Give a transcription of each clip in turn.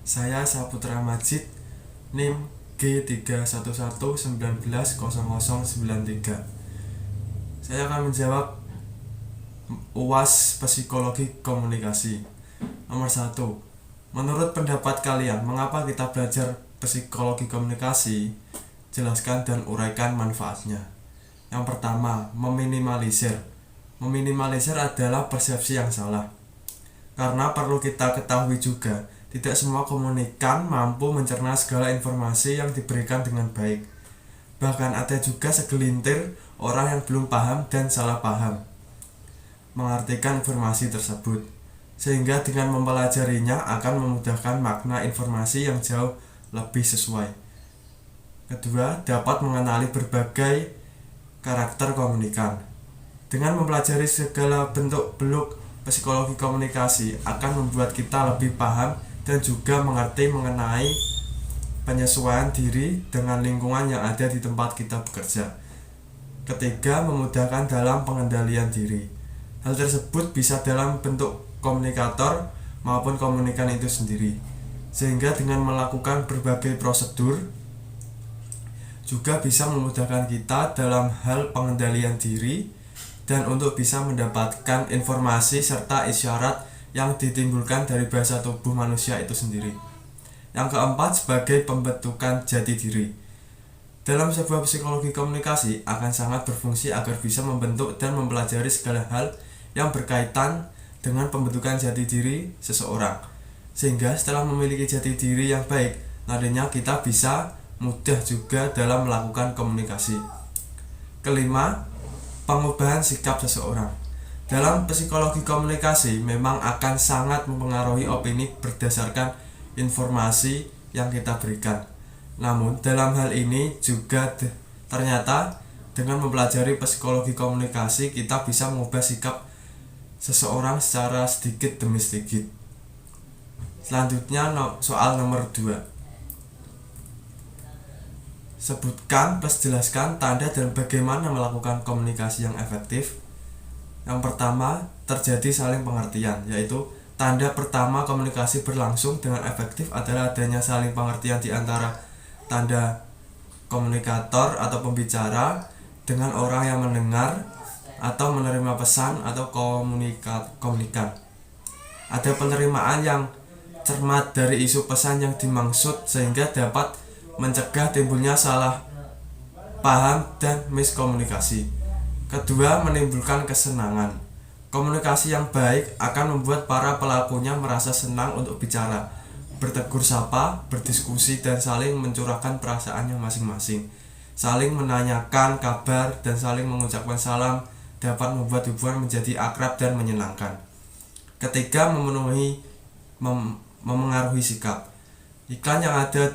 Saya Saputra Majid, NIM G311190093. Saya akan menjawab UAS Psikologi Komunikasi. Nomor 1. Menurut pendapat kalian, mengapa kita belajar psikologi komunikasi? Jelaskan dan uraikan manfaatnya. Yang pertama, meminimalisir. Meminimalisir adalah persepsi yang salah. Karena perlu kita ketahui juga, tidak semua komunikan mampu mencerna segala informasi yang diberikan dengan baik. Bahkan ada juga segelintir orang yang belum paham dan salah paham mengartikan informasi tersebut, sehingga dengan mempelajarinya akan memudahkan makna informasi yang jauh lebih sesuai. Kedua, dapat mengenali berbagai karakter komunikan. Dengan mempelajari segala bentuk beluk psikologi komunikasi akan membuat kita lebih paham dan juga mengerti mengenai penyesuaian diri dengan lingkungan yang ada di tempat kita bekerja. Ketiga, memudahkan dalam pengendalian diri. Hal tersebut bisa dalam bentuk komunikator maupun komunikan itu sendiri, sehingga dengan melakukan berbagai prosedur juga bisa memudahkan kita dalam hal pengendalian diri dan untuk bisa mendapatkan informasi serta isyarat yang ditimbulkan dari bahasa tubuh manusia itu sendiri. Yang keempat, sebagai pembentukan jati diri. Dalam sebuah psikologi komunikasi akan sangat berfungsi agar bisa membentuk dan mempelajari segala hal yang berkaitan dengan pembentukan jati diri seseorang, sehingga setelah memiliki jati diri yang baik, nantinya kita bisa mudah juga dalam melakukan komunikasi. Kelima, pengubahan sikap seseorang. Dalam psikologi komunikasi memang akan sangat mempengaruhi opini berdasarkan informasi yang kita berikan. Namun dalam hal ini juga ternyata dengan mempelajari psikologi komunikasi kita bisa mengubah sikap seseorang secara sedikit demi sedikit. Selanjutnya soal nomor 2. Sebutkan plus jelaskan tanda dan bagaimana melakukan komunikasi yang efektif. Yang pertama, terjadi saling pengertian, yaitu tanda pertama komunikasi berlangsung dengan efektif adalah adanya saling pengertian di antara tanda komunikator atau pembicara dengan orang yang mendengar atau menerima pesan atau komunikan. Ada penerimaan yang cermat dari isu pesan yang dimaksud sehingga dapat mencegah timbulnya salah paham dan miskomunikasi. Kedua, menimbulkan kesenangan. Komunikasi yang baik akan membuat para pelakunya merasa senang untuk bicara, bertegur sapa, berdiskusi, dan saling mencurahkan perasaannya masing-masing. Saling menanyakan kabar dan saling mengucapkan salam dapat membuat hubungan menjadi akrab dan menyenangkan. Ketiga, memengaruhi sikap. Iklan yang ada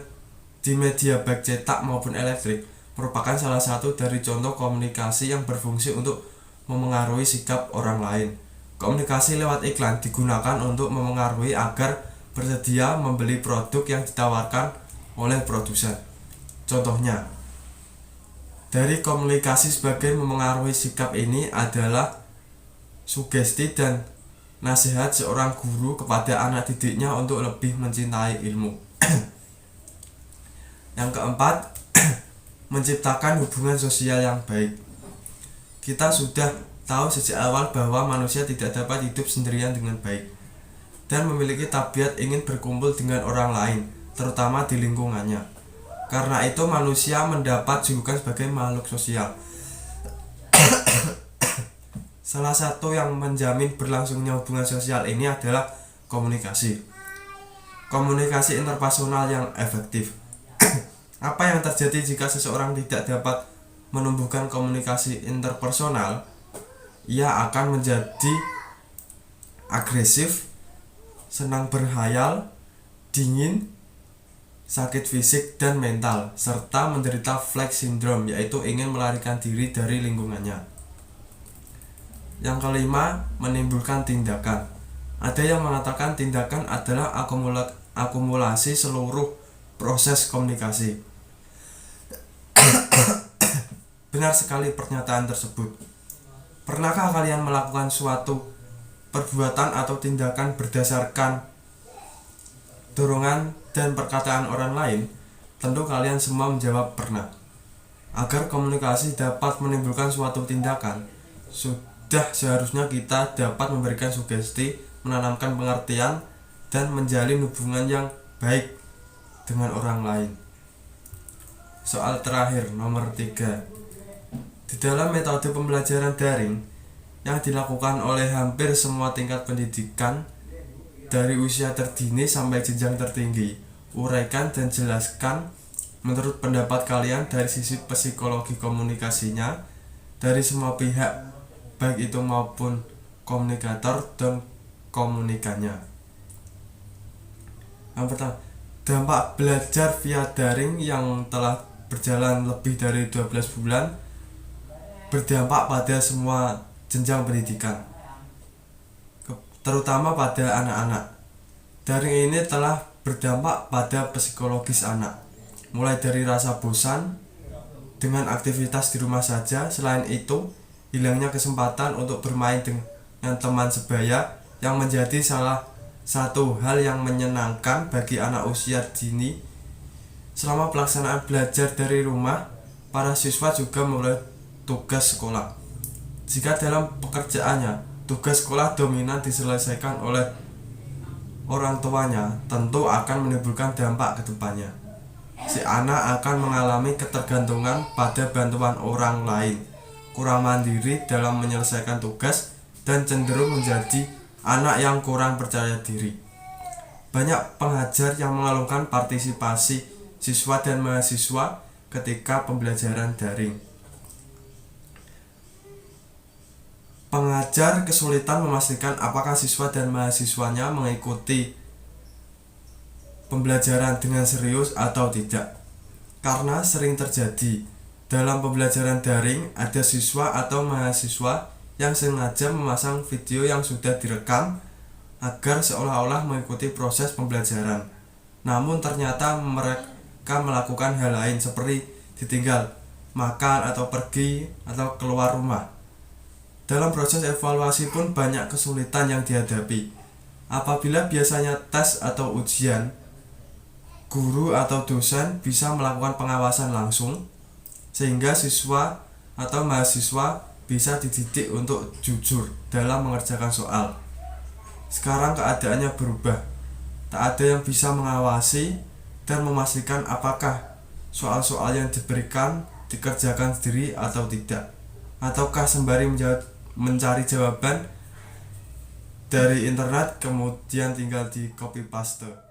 di media baik cetak maupun elektrik merupakan salah satu dari contoh komunikasi yang berfungsi untuk memengaruhi sikap orang lain. Komunikasi lewat iklan digunakan untuk memengaruhi agar bersedia membeli produk yang ditawarkan oleh produsen. Contohnya, dari komunikasi sebagai memengaruhi sikap ini adalah sugesti dan nasihat seorang guru kepada anak didiknya untuk lebih mencintai ilmu. Yang keempat, menciptakan hubungan sosial yang baik. Kita sudah tahu sejak awal bahwa manusia tidak dapat hidup sendirian dengan baik dan memiliki tabiat ingin berkumpul dengan orang lain, terutama di lingkungannya. Karena itu manusia mendapat julukan sebagai makhluk sosial. Salah satu yang menjamin berlangsungnya hubungan sosial ini adalah komunikasi. Komunikasi interpersonal yang efektif. Apa yang terjadi jika seseorang tidak dapat menumbuhkan komunikasi interpersonal? Ia akan menjadi agresif, senang berhayal, dingin, sakit fisik dan mental, serta menderita flex syndrome, yaitu ingin melarikan diri dari lingkungannya. Yang kelima, menimbulkan tindakan. Ada yang mengatakan tindakan adalah akumulasi seluruh proses komunikasi. Benar sekali pernyataan tersebut. Pernahkah kalian melakukan suatu perbuatan atau tindakan berdasarkan dorongan dan perkataan orang lain? Tentu kalian semua menjawab pernah. Agar komunikasi dapat menimbulkan suatu tindakan, sudah seharusnya kita dapat memberikan sugesti, menanamkan pengertian, dan menjalin hubungan yang baik dengan orang lain. Soal terakhir, nomor 3. Di dalam metode pembelajaran daring yang dilakukan oleh hampir semua tingkat pendidikan dari usia terdini sampai jenjang tertinggi, uraikan dan jelaskan menurut pendapat kalian dari sisi psikologi komunikasinya dari semua pihak, baik itu maupun komunikator dan komunikannya. Yang pertama, dampak belajar via daring yang telah berjalan lebih dari 12 bulan berdampak pada semua jenjang pendidikan, terutama pada anak-anak. Daring ini telah berdampak pada psikologis anak, mulai dari rasa bosan dengan aktivitas di rumah saja. Selain itu, hilangnya kesempatan untuk bermain dengan teman sebaya yang menjadi salah satu hal yang menyenangkan bagi anak usia dini. Selama pelaksanaan belajar dari rumah, para siswa juga memulai tugas sekolah. Jika dalam pekerjaannya, tugas sekolah dominan diselesaikan oleh orang tuanya, tentu akan menimbulkan dampak ke depannya. Si anak akan mengalami ketergantungan pada bantuan orang lain, kurang mandiri dalam menyelesaikan tugas, dan cenderung menjadi anak yang kurang percaya diri. Banyak pengajar yang mengeluhkan partisipasi siswa dan mahasiswa ketika pembelajaran daring. Pengajar kesulitan memastikan apakah siswa dan mahasiswanya mengikuti pembelajaran dengan serius atau tidak. Karena sering terjadi dalam pembelajaran daring ada siswa atau mahasiswa yang sengaja memasang video yang sudah direkam agar seolah-olah mengikuti proses pembelajaran. Namun ternyata mereka melakukan hal lain seperti ditinggal makan atau pergi atau keluar rumah. Dalam proses evaluasi pun banyak kesulitan yang dihadapi. Apabila biasanya tes atau ujian, guru atau dosen bisa melakukan pengawasan langsung, sehingga siswa atau mahasiswa bisa dididik untuk jujur dalam mengerjakan soal. Sekarang keadaannya berubah. Tak ada yang bisa mengawasi dan memastikan apakah soal-soal yang diberikan dikerjakan sendiri atau tidak, ataukah sembari mencari jawaban dari internet kemudian tinggal di copy paste.